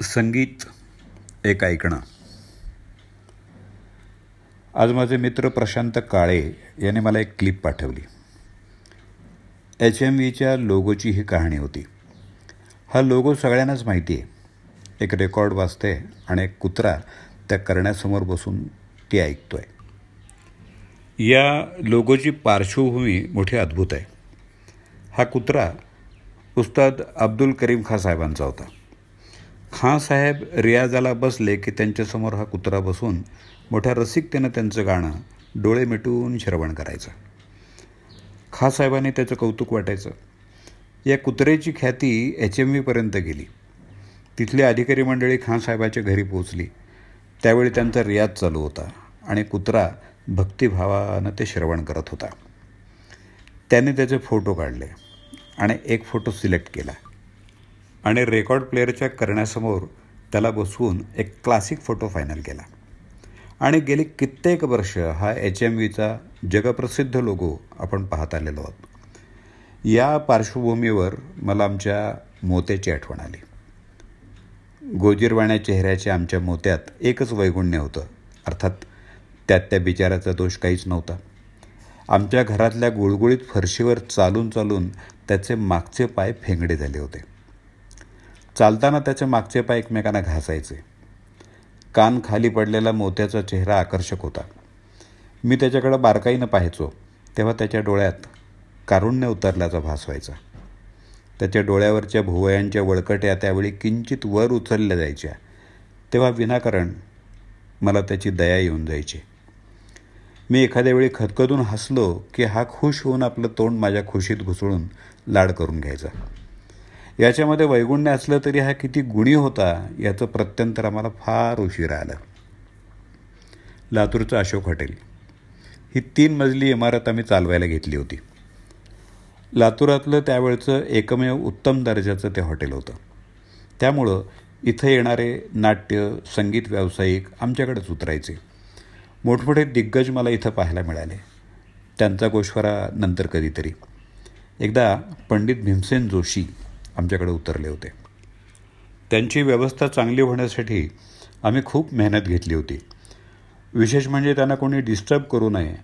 संगीत एक ऐकणं. आज माझे मित्र प्रशांत काळे याने मला एक क्लिप पाठवली. HMVच्या लोगोची ही कहाणी होती. हा लोगो सगळ्यांनाच माहिती आहे. एक रेकॉर्ड वाजते आणि एक कुत्रा त्या करण्यासमोर बसून ती ऐकतोय. या लोगोची पार्श्वभूमी मोठी अद्भुत आहे. हा कुत्रा उस्ताद अब्दुल करीम खां साहेबांचा होता. खां साहेब रियाजाला बसले की त्यांच्यासमोर हा कुत्रा बसून मोठ्या रसिकतेनं त्यांचं गाणं डोळे मिटून श्रवण करायचं. खां साहेबांनी त्याचं कौतुक वाटायचं. या कुत्र्याची ख्याती HMVपर्यंत गेली. तिथली अधिकारी मंडळी खां साहेबाच्या घरी पोहोचली. त्यावेळी त्यांचा रियाज चालू होता आणि कुत्रा भक्तिभावानं ते श्रवण करत होता. त्याने त्याचे फोटो काढले आणि एक फोटो सिलेक्ट केला आणि रेकॉर्ड प्लेअरच्या करण्यासमोर त्याला बसवून एक क्लासिक फोटो फायनल केला. आणि गेली कित्येक वर्ष हा HMVचा जगप्रसिद्ध लोगो आपण पाहत आलेलो आहोत. या पार्श्वभूमीवर मला आमच्या मोत्याची आठवण आली. गोजीरवाण्या चेहऱ्याच्या आमच्या मोत्यात एकच वैगुण्य होतं. अर्थात त्यात त्या बिचाराचा दोष काहीच नव्हता. आमच्या घरातल्या गुळगुळीत फरशीवर चालून चालून त्याचे मागचे पाय फेंगडे झाले होते. चालताना त्याचे मागचे पाय एकमेकांना घासायचे. कान खाली पडलेला मोत्याचा चेहरा आकर्षक होता. मी त्याच्याकडं बारकाईनं पाहायचो तेव्हा त्याच्या डोळ्यात कारुण्य उतरल्याचा भास व्हायचा. त्याच्या डोळ्यावरच्या भुवयांच्या वळकट्या त्यावेळी किंचित वर उचलल्या जायच्या तेव्हा विनाकारण मला त्याची दया येऊन जायची. मी एखाद्या वेळी खदखदून हसलो की हा खुश होऊन आपलं तोंड माझ्या खुशीत घुसळून लाड करून घ्यायचा. याच्यामध्ये वैगुण्य असलं तरी हा किती गुणी होता याचं प्रत्यंतर आम्हाला फार उशिरा आलं. लातूरचं अशोक हॉटेल ही 3 मजली इमारत आम्ही चालवायला घेतली होती. लातूरातलं त्यावेळचं एकमेव उत्तम दर्जाचं ते हॉटेल होतं. त्यामुळं इथं येणारे नाट्य संगीत व्यावसायिक आमच्याकडेच उतरायचे. मोठमोठे दिग्गज मला इथं पाहायला मिळाले. त्यांचा गोषवारा नंतर कधीतरी. एकदा पंडित भीमसेन जोशी आमच्याकडे उतरले होते. त्यांची व्यवस्था चांगली होण्यासाठी आम्ही खूप मेहनत घेतली होती. विशेष म्हणजे त्यांना कोणी डिस्टर्ब करू नये,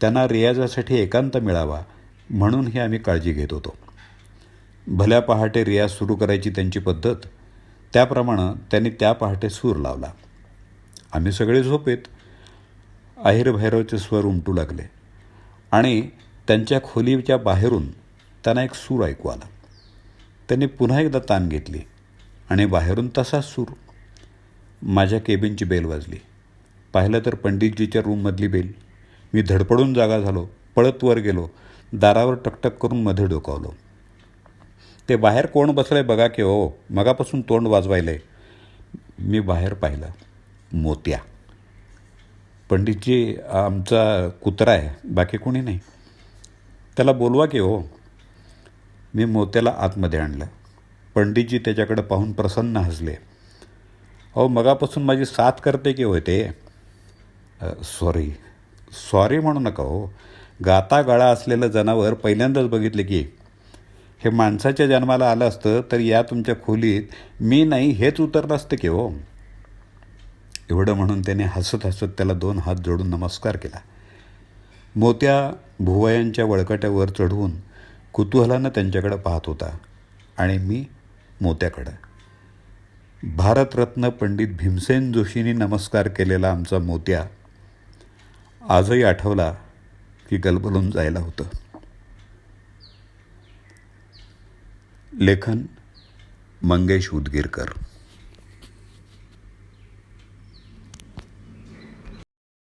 त्यांना रियाजासाठी एकांत मिळावा म्हणूनही आम्ही काळजी घेत होतो. भल्या पहाटे रियाज सुरू करायची त्यांची पद्धत. त्याप्रमाणे त्यांनी त्या पहाटे सूर लावला. आम्ही सगळे झोपेत. अहिर भैरवचे स्वर उमटू लागले आणि त्यांच्या खोलीच्या बाहेरून त्यांना एक सूर ऐकू आला. त्यांनी पुन्हा एकदा तान घेतली आणि बाहेरून तसाच सूर. माझ्या केबिनची बेल वाजली. पाहिलं तर पंडितजीच्या रूममधली बेल. मी धडपडून जागा झालो. पळत वर गेलो. दारावर टकटक करून मध्ये डोकावलो. ते बाहेर कोण बसलंय बघा की हो, मगापासून तोंड वाजवायलंय. मी बाहेर पाहिलं. मोत्या. पंडितजी आमचा कुत्रा आहे, बाकी कोणी नाही. त्याला बोलवा की हो. मी मोत्याला आतमध्ये आणलं. पंडितजी त्याच्याकडे पाहून प्रसन्न हसले. अहो मगापासून माझी साथ करते की होय ते. सॉरी म्हणू नका हो. गाता गळा असलेलं जनावर पहिल्यांदाच बघितले की. हे माणसाच्या जन्माला आलं असतं तर या तुमच्या खोलीत मी नाही हेच उतरलं असतं की हो. एवढं म्हणून त्याने हसत हसत त्याला 2 हात जोडून नमस्कार केला. मोत्या भुवयांच्या वळकट्यावर चढवून कुतूहलानं त्यांच्याकडे पाहत होता आणि मी मोत्याकडं. भारतरत्न पंडित भीमसेन जोशींनी नमस्कार केलेला आमचा मोत्या आजही आठवला की गलबलून जायला होतं. लेखन मंगेश उदगीरकर.